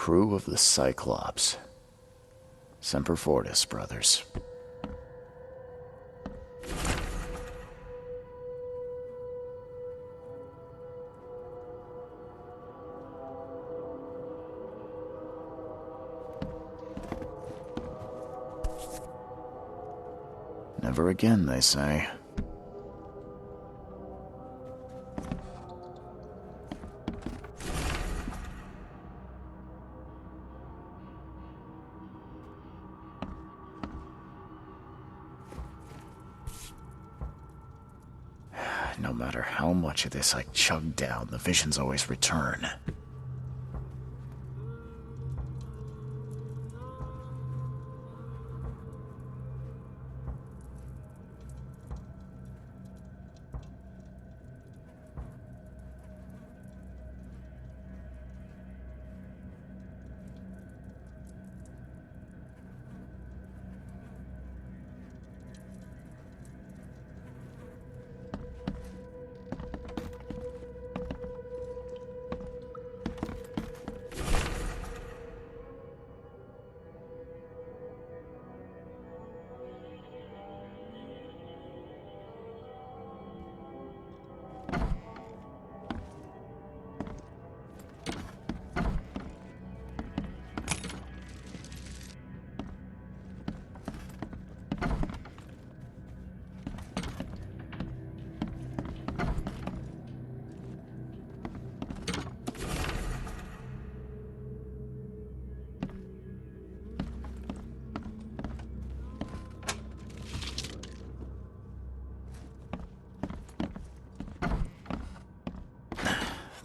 Crew of the Cyclops. Semper Fortis, brothers. Never again, they say. No matter how much of this I chug down, the visions always return.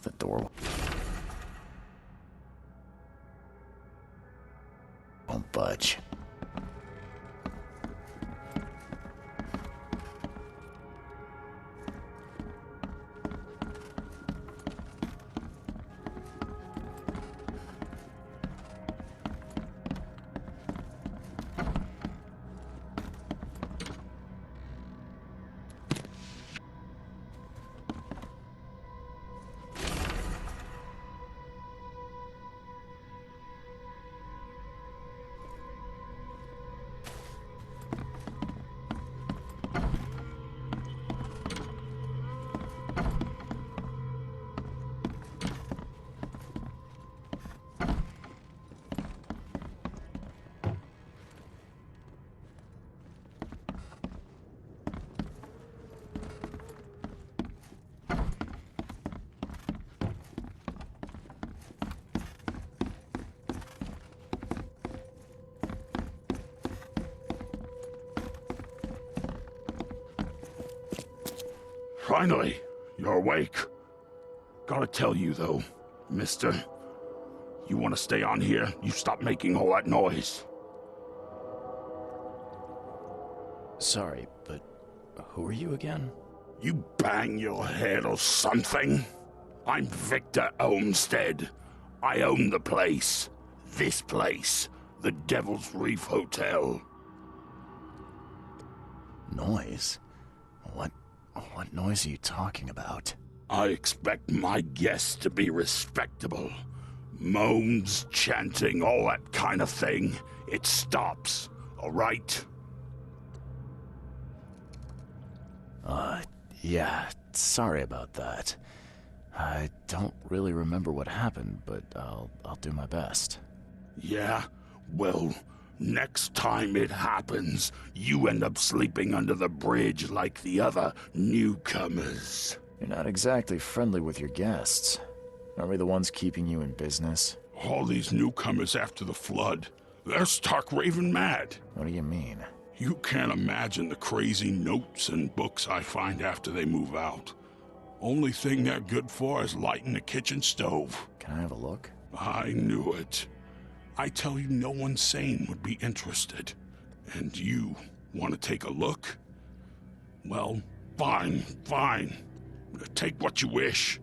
The door won't budge. Finally, you're awake. Gotta tell you though, mister, you want to stay on here, you stop making all that noise. Sorry, but who are you again? You bang your head or something? I'm Victor Olmsted. I own the place. This place. The Devil's Reef Hotel. Noise? What noise are you talking about? I expect my guests to be respectable. Moans, chanting, all that kind of thing. It stops, all right? Yeah, sorry about that. I don't really remember what happened, but I'll do my best. Yeah? Well, next time it happens, you end up sleeping under the bridge like the other newcomers. You're not exactly friendly with your guests. Aren't we the ones keeping you in business? All these newcomers after the flood, they're stark raving mad. What do you mean? You can't imagine the crazy notes and books I find after they move out. Only thing they're good for is lighting the kitchen stove. Can I have a look? I knew it. I tell you, no one sane would be interested. And you want to take a look? Well, fine. Take what you wish.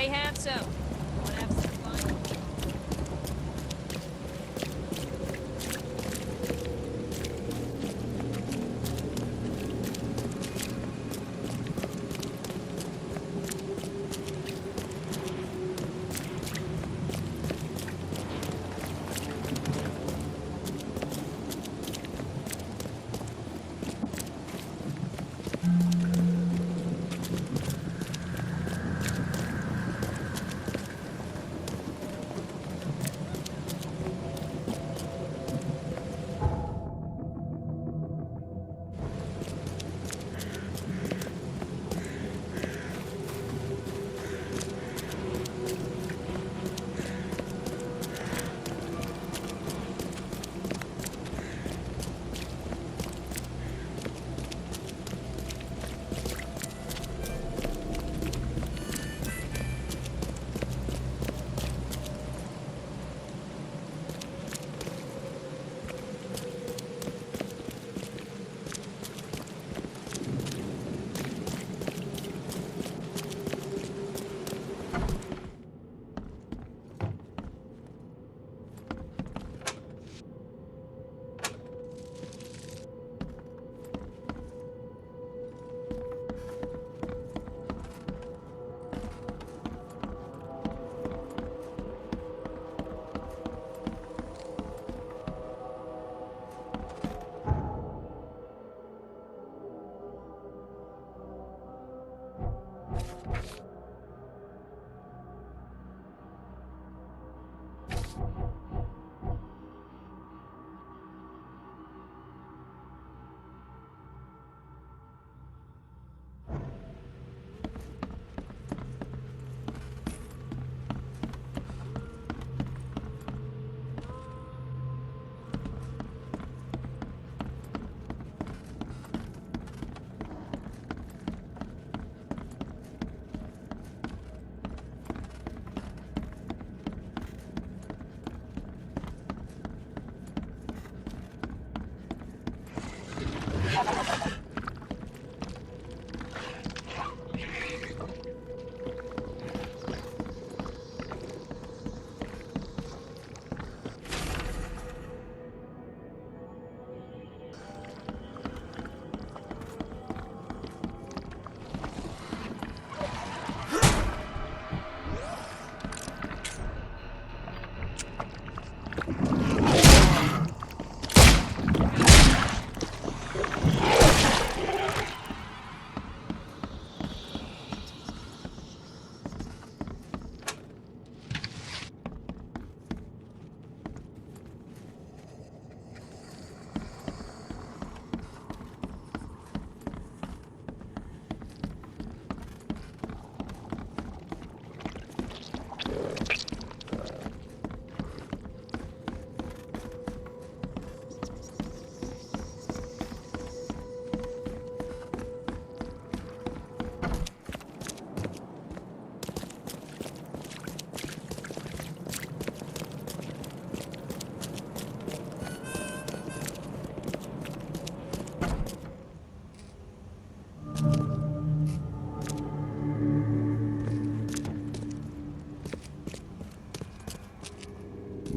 Stay handsome. Wanna have some fun?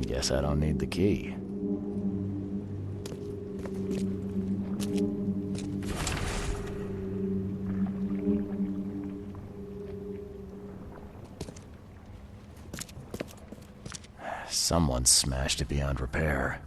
Guess I don't need the key. Someone smashed it beyond repair.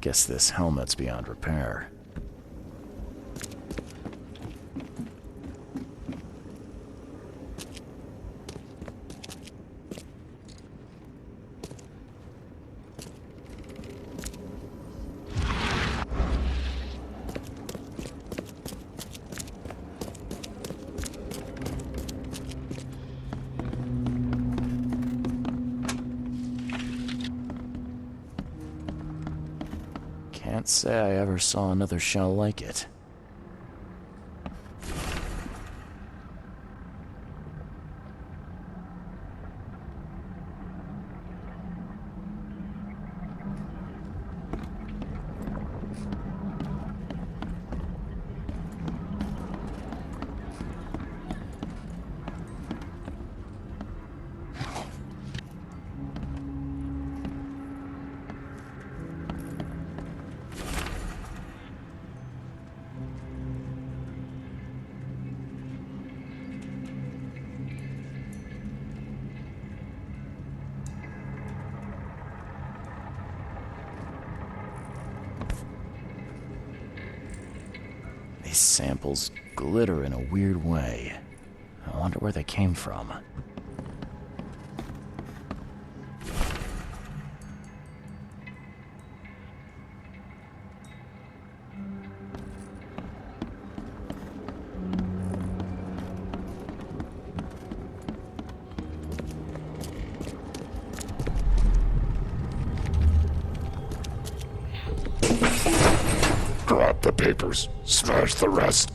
Guess this helmet's beyond repair. Can't say I ever saw another shell like it. These samples glitter in a weird way. I wonder where they came from. Drop the papers. Smash the rest.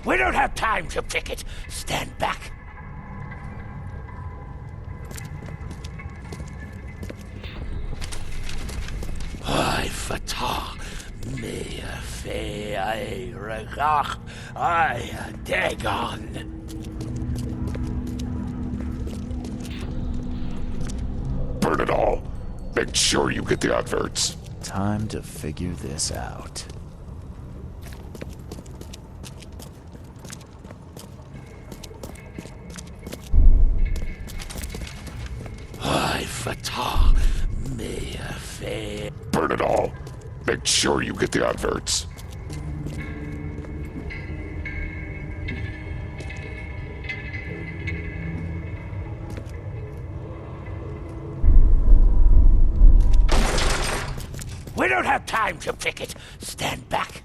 We don't have time to pick it. Stand back. I fatah me fe I regach I dagon. Burn it all. Make sure you get the adverts. Time to figure this out. I fatah me fe. Burn it all. Make sure you get the adverts. We don't have time to pick it. Stand back.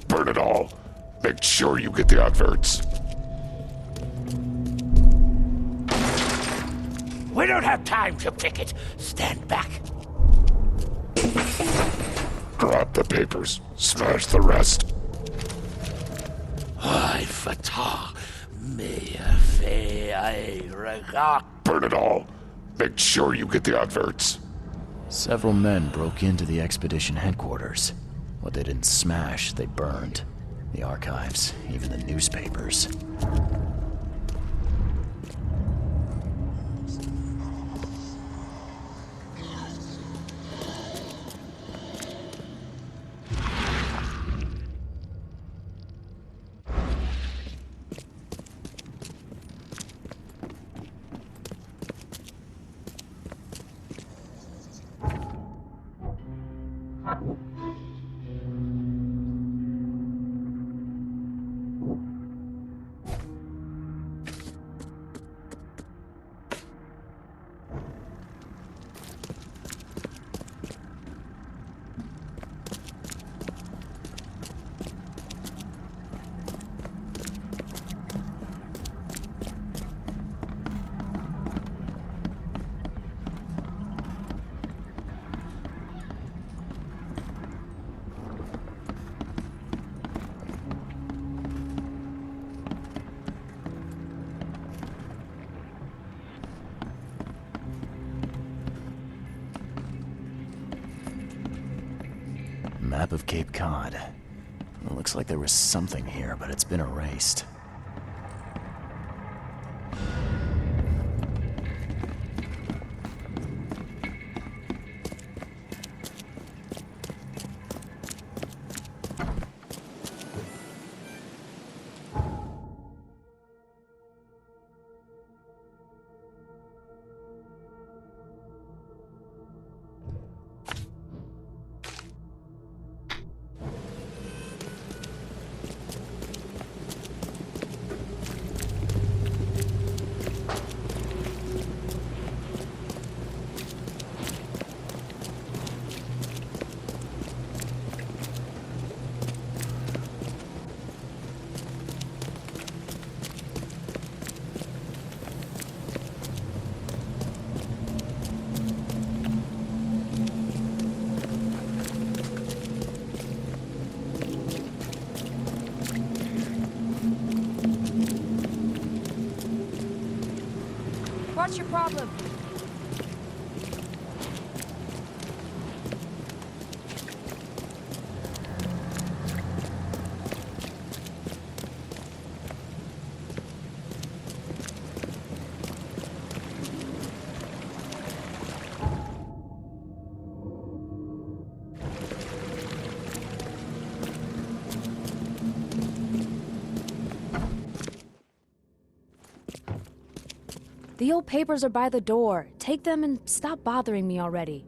Burn it all. Make sure you get the adverts. We don't have time to pick it. Stand back. Drop the papers. Smash the rest. I fatah me fe I regach. Burn it all. Make sure you get the adverts. Several men broke into the expedition headquarters. What they didn't smash, they burned. The archives, even the newspapers. Map of Cape Cod. It looks like there was something here, but it's been erased. What's your problem? The old papers are by the door. Take them and stop bothering me already.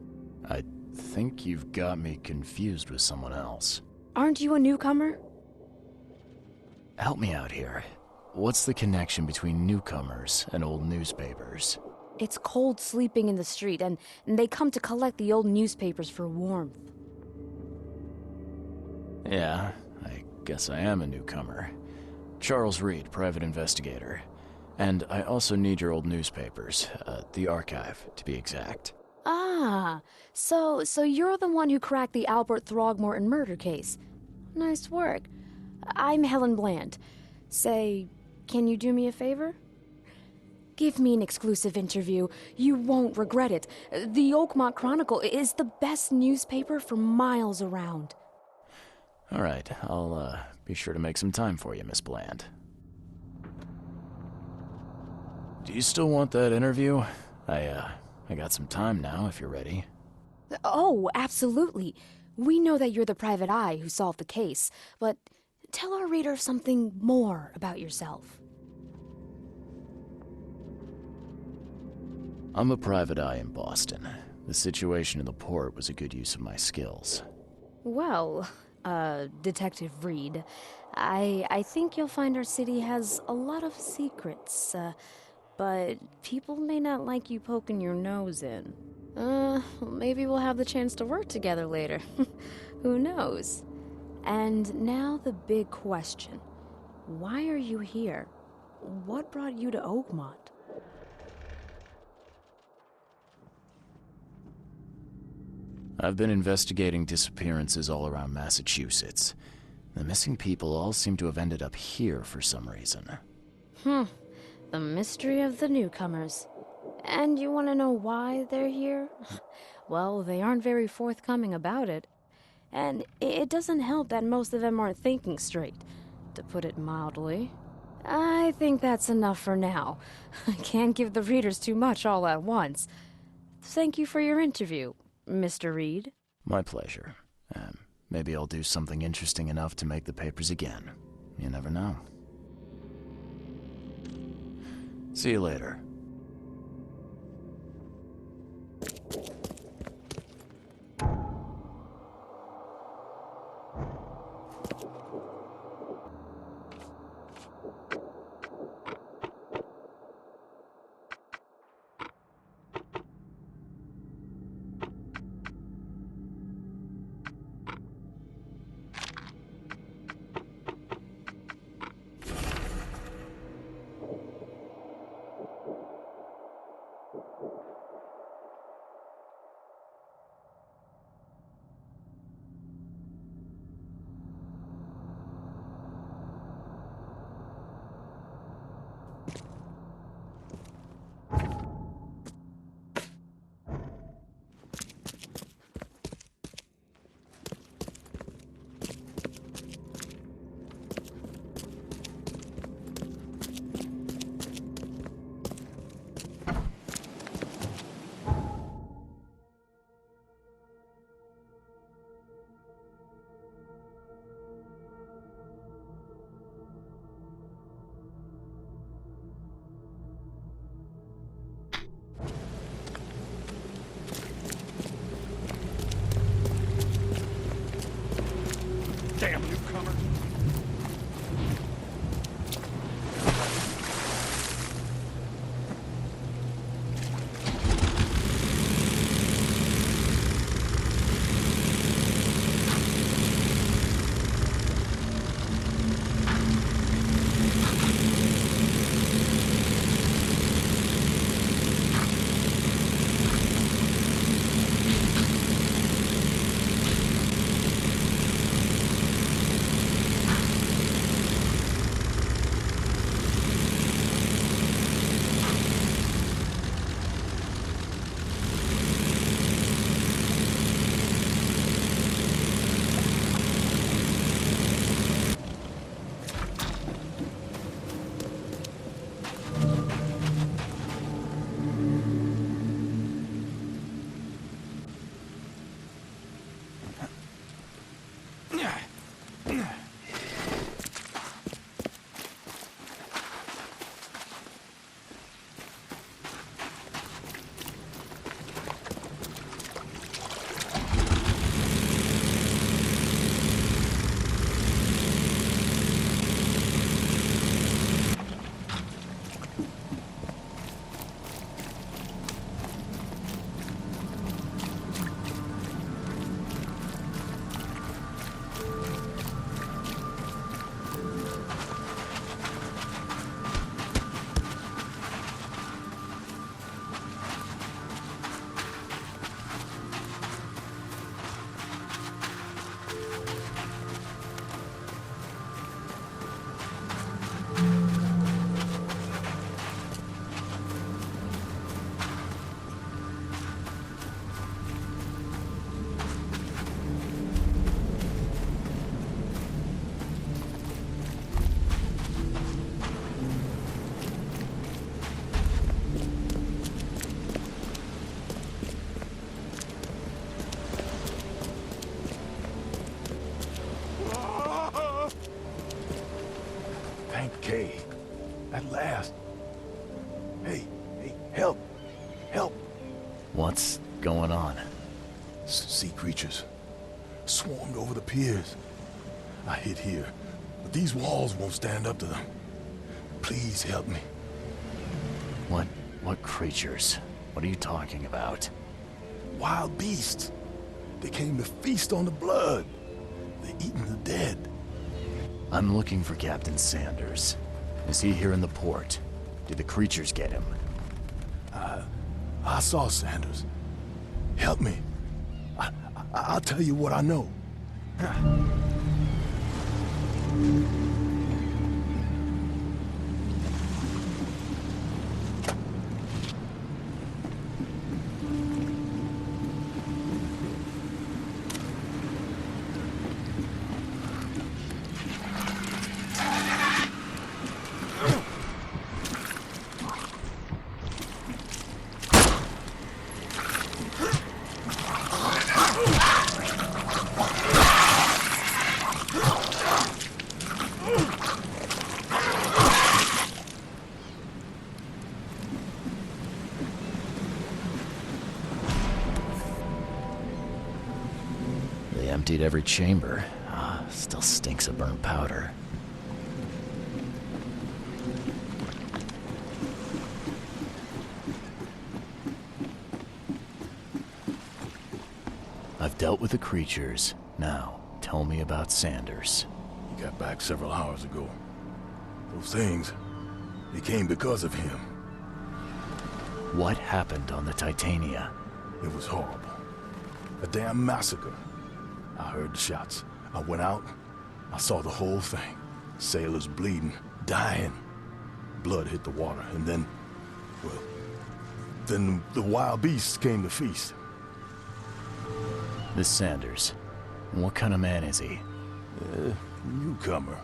I think you've got me confused with someone else. Aren't you a newcomer? Help me out here. What's the connection between newcomers and old newspapers? It's cold sleeping in the street, and they come to collect the old newspapers for warmth. Yeah, I guess I am a newcomer. Charles Reed, private investigator. And I also need your old newspapers, the archive, to be exact. Ah, so you're the one who cracked the Albert Throgmorton murder case. Nice work. I'm Helen Bland. Say, can you do me a favor? Give me an exclusive interview. You won't regret it. The Oakmont Chronicle is the best newspaper for miles around. All right, I'll be sure to make some time for you, Miss Bland. Do you still want that interview? I got some time now, if you're ready. Oh, absolutely. We know that you're the private eye who solved the case, but tell our reader something more about yourself. I'm a private eye in Boston. The situation in the port was a good use of my skills. Well, Detective Reed, I think you'll find our city has a lot of secrets, but people may not like you poking your nose in. Maybe we'll have the chance to work together later. Who knows? And now the big question. Why are you here? What brought you to Oakmont? I've been investigating disappearances all around Massachusetts. The missing people all seem to have ended up here for some reason. The mystery of the newcomers. And you want to know why they're here? Well, they aren't very forthcoming about it. And it doesn't help that most of them aren't thinking straight, to put it mildly. I think that's enough for now. I can't give the readers too much all at once. Thank you for your interview, Mr. Reed. My pleasure. Maybe I'll do something interesting enough to make the papers again. You never know. See you later. What's going on? Sea creatures swarmed over the piers. I hid here, but these walls won't stand up to them. Please help me. What creatures? What are you talking about? Wild beasts. They came to feast on the blood. They're eating the dead. I'm looking for Captain Sanders. Is he here in the port? Did the creatures get him? I saw Sanders. Help me. I'll tell you what I know. They emptied every chamber. Still stinks of burnt powder. I've dealt with the creatures. Now, tell me about Sanders. He got back several hours ago. Those things, they came because of him. What happened on the Titania? It was horrible. A damn massacre. I heard the shots. I went out. I saw the whole thing. Sailors bleeding, dying. Blood hit the water, and then, well, then the wild beasts came to feast. This Sanders. What kind of man is he? Newcomer.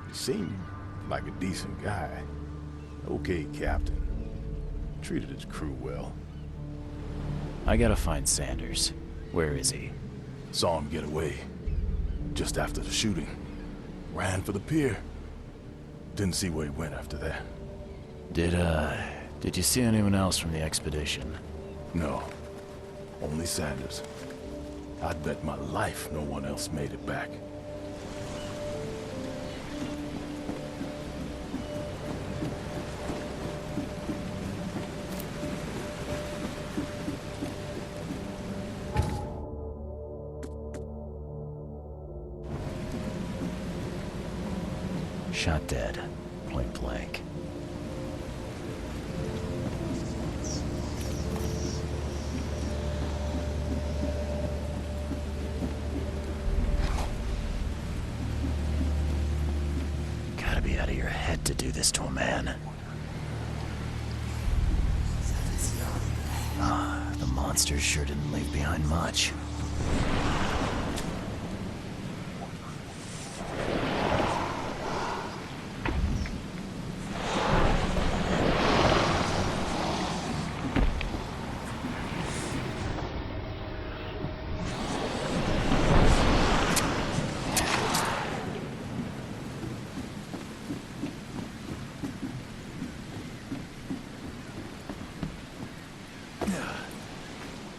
He seemed like a decent guy. Okay, Captain. Treated his crew well. I gotta find Sanders. Where is he? Saw him get away. Just after the shooting. Ran for the pier. Didn't see where he went after that. Did you see anyone else from the expedition? No. Only Sanders. I'd bet my life no one else made it back. Shot dead. Point blank. Gotta be out of your head to do this to a man. The monsters sure didn't leave behind much.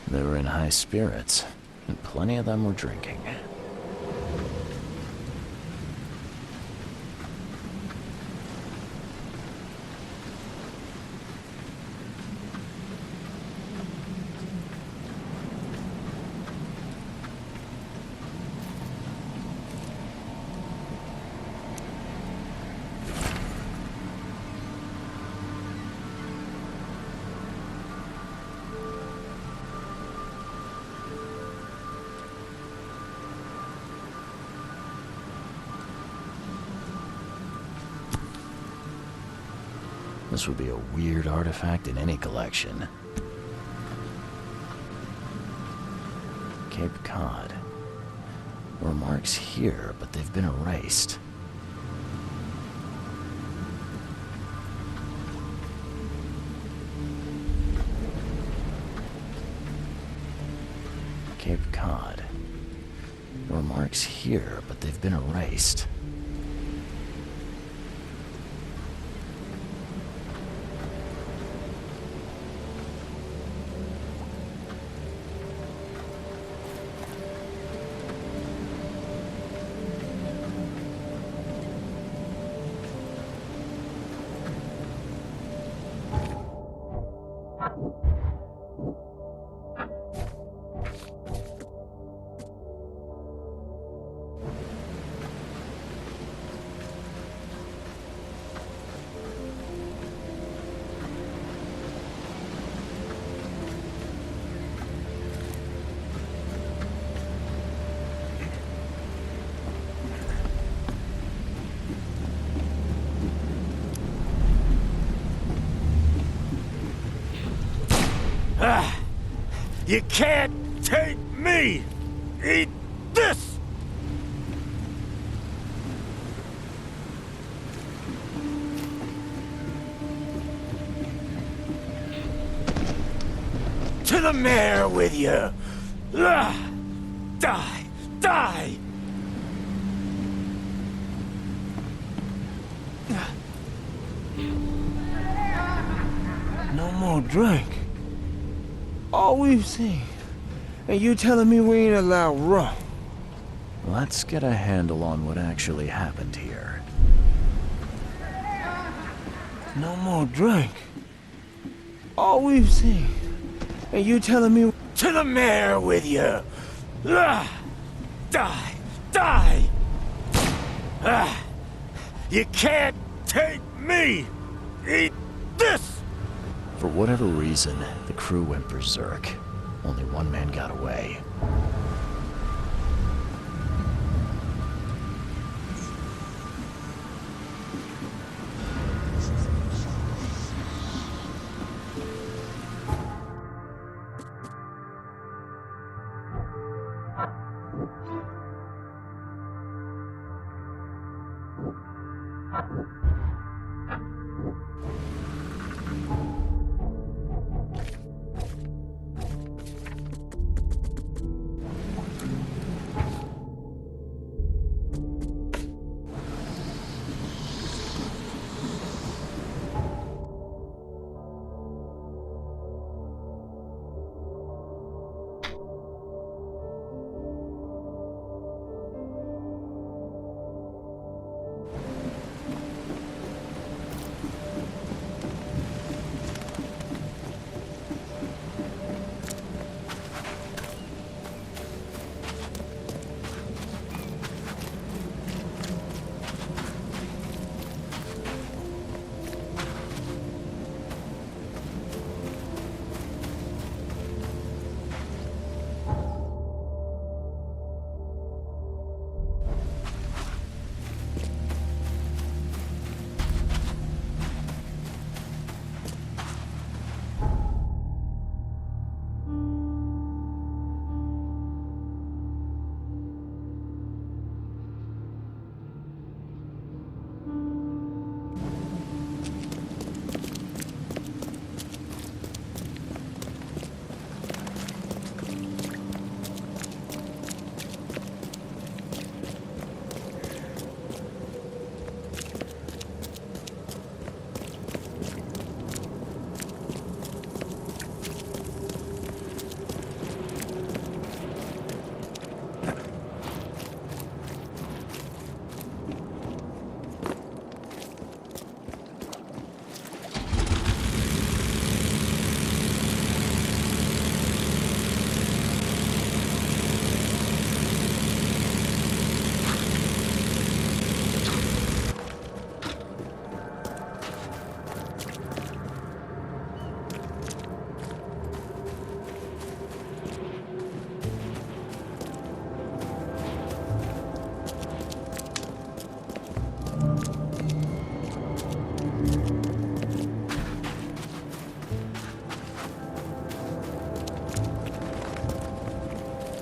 They were in high spirits, and plenty of them were drinking. This would be a weird artifact in any collection. Cape Cod. There were marks here, but they've been erased. Cape Cod. There were marks here, but they've been erased. You can't take me! Eat this! To the mayor with you! Die! Die! No more drink. All we've seen. And you telling me we ain't allowed rum? Let's get a handle on what actually happened here. No more drink. All we've seen. And you telling me... To the mayor with you! Die! Die! You can't take me! Eat this! For whatever reason, the crew went berserk. Only one man got away.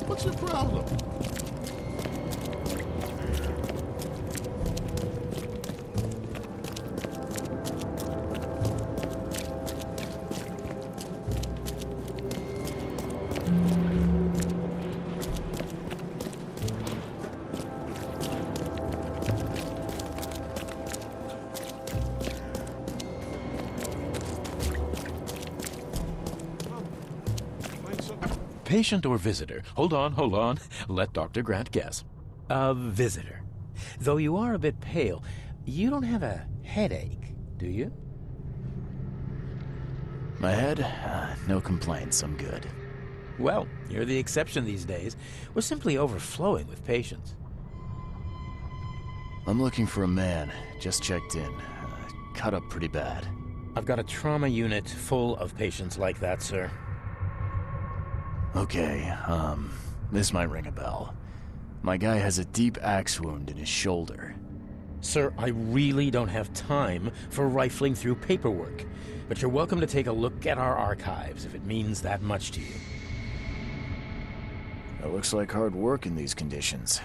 What's your problem? Patient or visitor? Hold on. Let Dr. Grant guess. A visitor. Though you are a bit pale, you don't have a headache, do you? My head? No complaints, I'm good. Well, you're the exception these days. We're simply overflowing with patients. I'm looking for a man. Just checked in. Cut up pretty bad. I've got a trauma unit full of patients like that, sir. Okay, this might ring a bell. My guy has a deep axe wound in his shoulder. Sir, I really don't have time for rifling through paperwork, but you're welcome to take a look at our archives if it means that much to you. It looks like hard work in these conditions.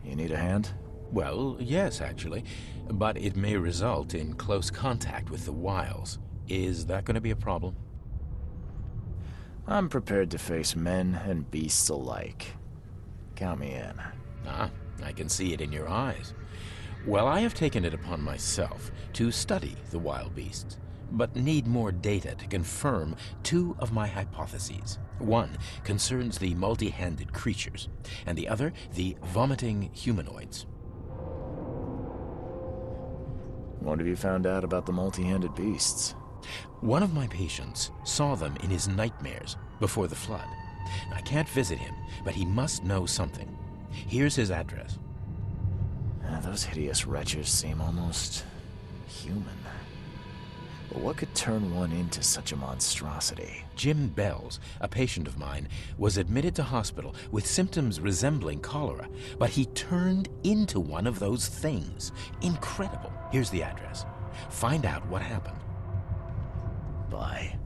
You need a hand? Well, yes, actually, but it may result in close contact with the wiles. Is that going to be a problem? I'm prepared to face men and beasts alike. Count me in. Ah, I can see it in your eyes. Well, I have taken it upon myself to study the wild beasts, but need more data to confirm two of my hypotheses. One concerns the multi-handed creatures, and the other the vomiting humanoids. What have you found out about the multi-handed beasts? One of my patients saw them in his nightmares before the flood. I can't visit him, but he must know something. Here's his address. Those hideous wretches seem almost human. But what could turn one into such a monstrosity? Jim Bells, a patient of mine, was admitted to hospital with symptoms resembling cholera, but he turned into one of those things. Incredible. Here's the address. Find out what happened. Bye.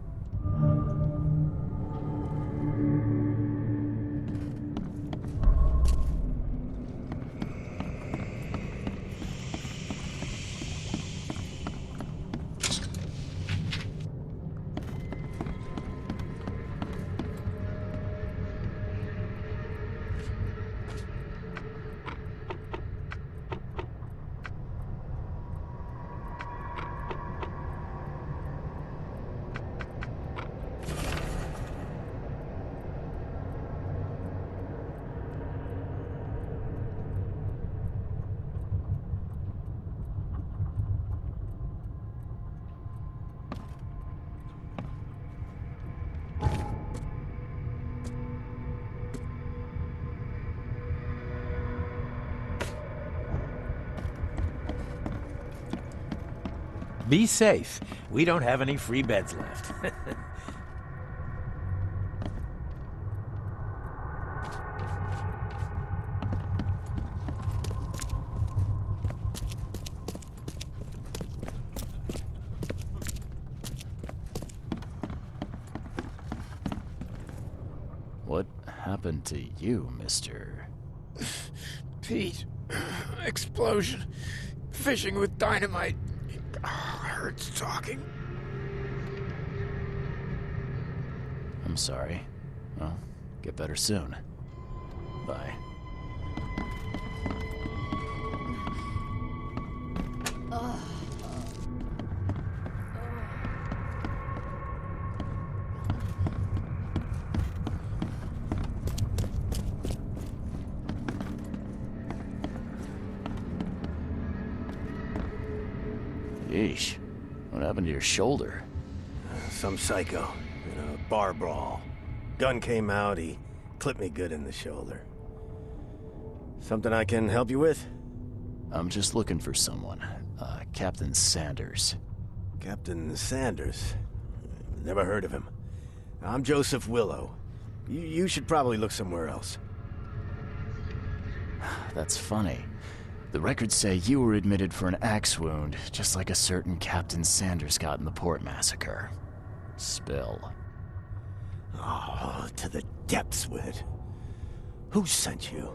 Be safe. We don't have any free beds left. What happened to you, mister? Pete, explosion, fishing with dynamite. Hurts talking. I'm sorry. Well, get better soon. Bye. Yeesh. What happened to your shoulder? Some psycho in a bar brawl. Gun came out, he clipped me good in the shoulder. Something I can help you with? I'm just looking for someone. Captain Sanders. Captain Sanders? Never heard of him. I'm Joseph Willow. You should probably look somewhere else. That's funny. The records say you were admitted for an axe wound, just like a certain Captain Sanders got in the port massacre. Spill. Oh, to the depths with it. Who sent you?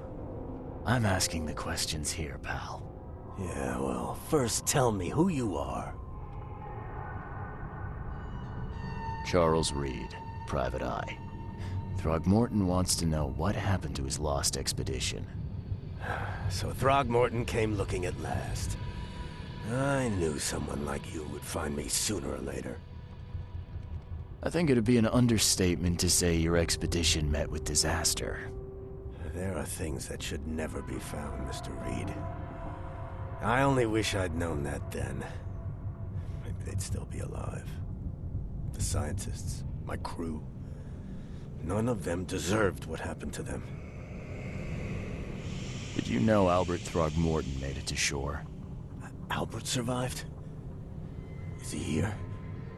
I'm asking the questions here, pal. Yeah, well, first tell me who you are. Charles Reed, Private Eye. Throgmorton wants to know what happened to his lost expedition. So Throgmorton came looking at last. I knew someone like you would find me sooner or later. I think it'd be an understatement to say your expedition met with disaster. There are things that should never be found, Mr. Reed. I only wish I'd known that then. Maybe they'd still be alive. The scientists, my crew. None of them deserved what happened to them. Did you know Albert Throgmorton made it to shore? Albert survived? Is he here?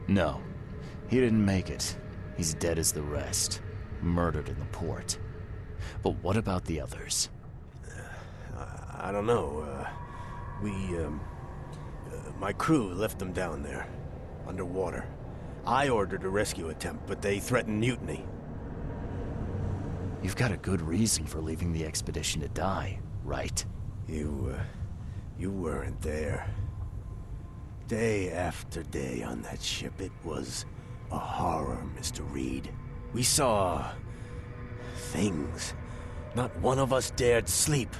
No. He didn't make it. He's dead as the rest. Murdered in the port. But what about the others? I don't know. My crew left them down there, underwater. I ordered a rescue attempt, but they threatened mutiny. You've got a good reason for leaving the expedition to die, right? You weren't there. Day after day on that ship, it was a horror, Mr. Reed. We saw things. Not one of us dared sleep.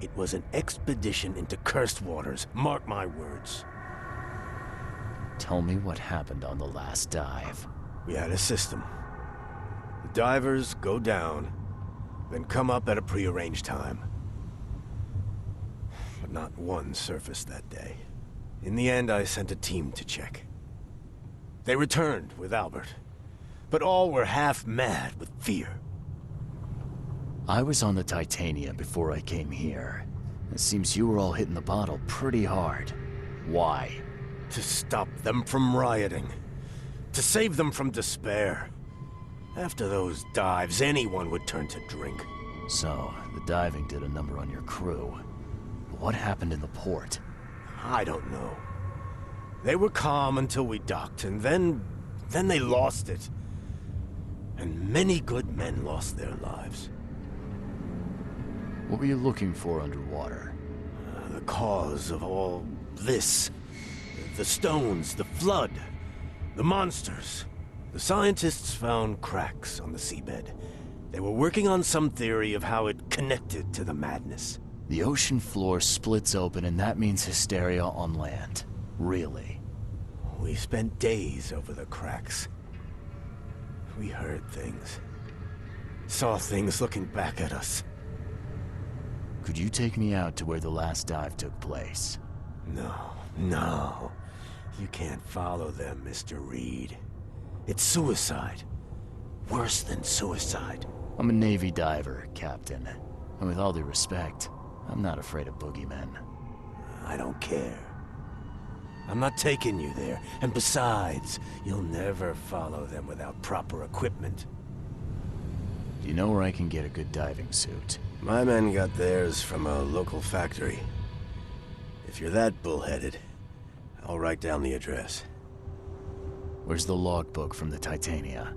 It was an expedition into cursed waters, mark my words. Tell me what happened on the last dive. We had a system. The divers go down, then come up at a prearranged time. But not one surfaced that day. In the end, I sent a team to check. They returned with Albert, but all were half mad with fear. I was on the Titania before I came here. It seems you were all hitting the bottle pretty hard. Why? To stop them from rioting. To save them from despair. After those dives, anyone would turn to drink. So, the diving did a number on your crew. But what happened in the port? I don't know. They were calm until we docked, and then they lost it. And many good men lost their lives. What were you looking for underwater? The cause of all this. The stones, the flood, the monsters. The scientists found cracks on the seabed. They were working on some theory of how it connected to the madness. The ocean floor splits open and that means hysteria on land. Really? We spent days over the cracks. We heard things. Saw things looking back at us. Could you take me out to where the last dive took place? No. You can't follow them, Mr. Reed. It's suicide. Worse than suicide. I'm a Navy diver, Captain. And with all due respect, I'm not afraid of boogeymen. I don't care. I'm not taking you there. And besides, you'll never follow them without proper equipment. Do you know where I can get a good diving suit? My men got theirs from a local factory. If you're that bullheaded, I'll write down the address. Where's the logbook from the Titania?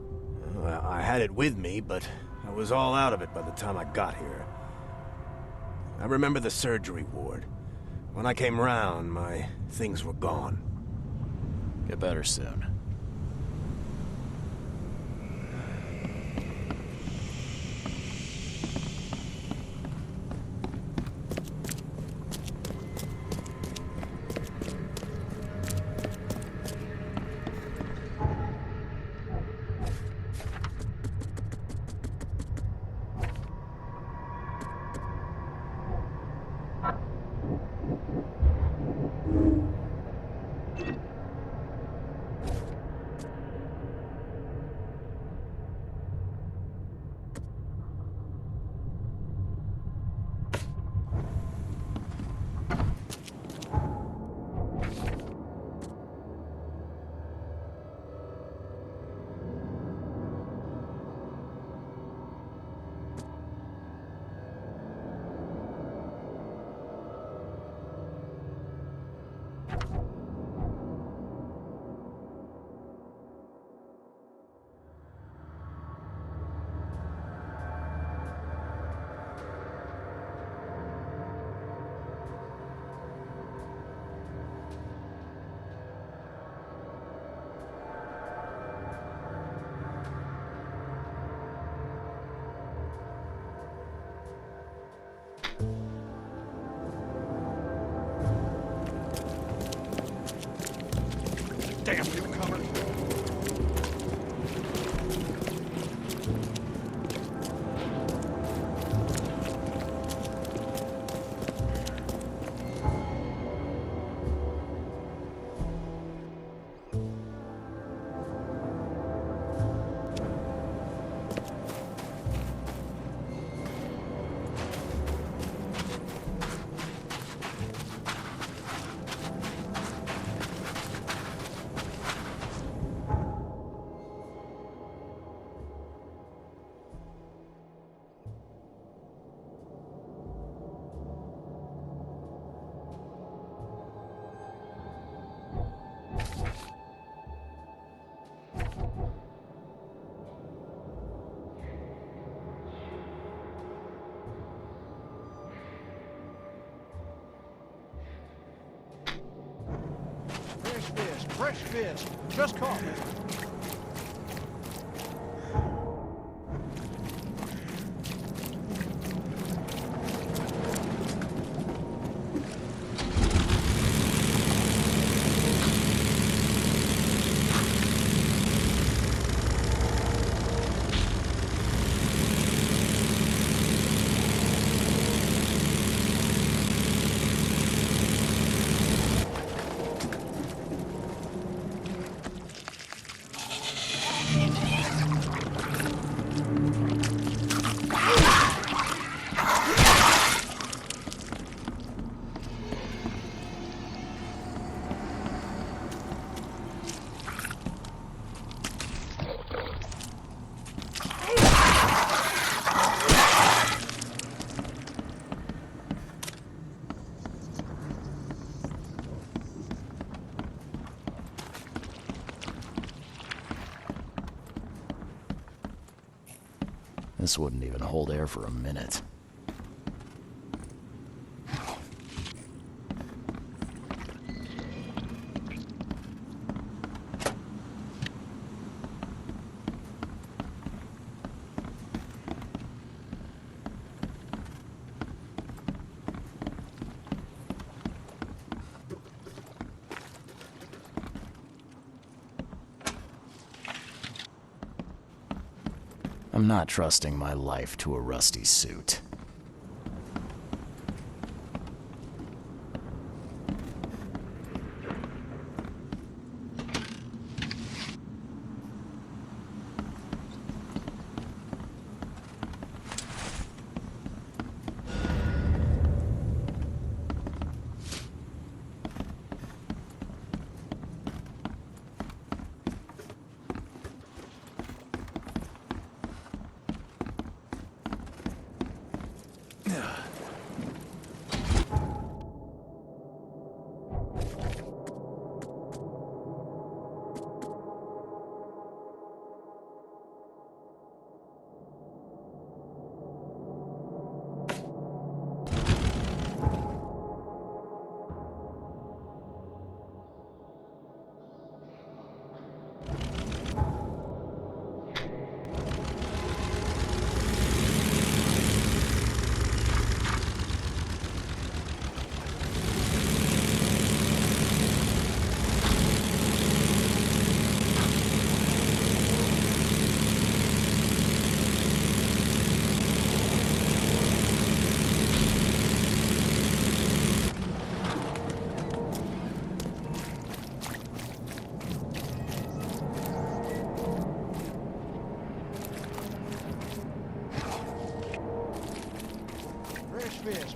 I had it with me, but I was all out of it by the time I got here. I remember the surgery ward. When I came round, my things were gone. Get better soon. Fresh fish. Just caught me. This wouldn't even hold air for a minute. I'm not trusting my life to a rusty suit.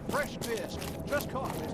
Fresh fish. Just caught me.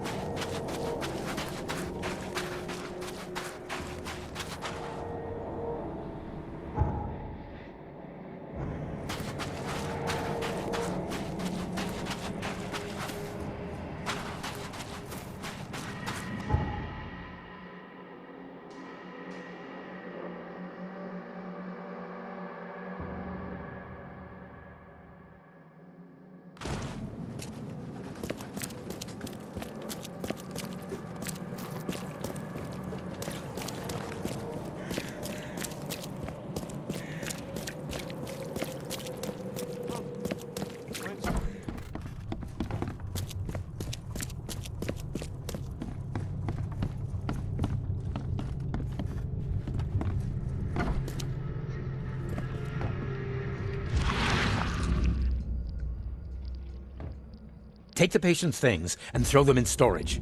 Take the patient's things and throw them in storage.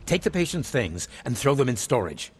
Take the patient's things and throw them in storage.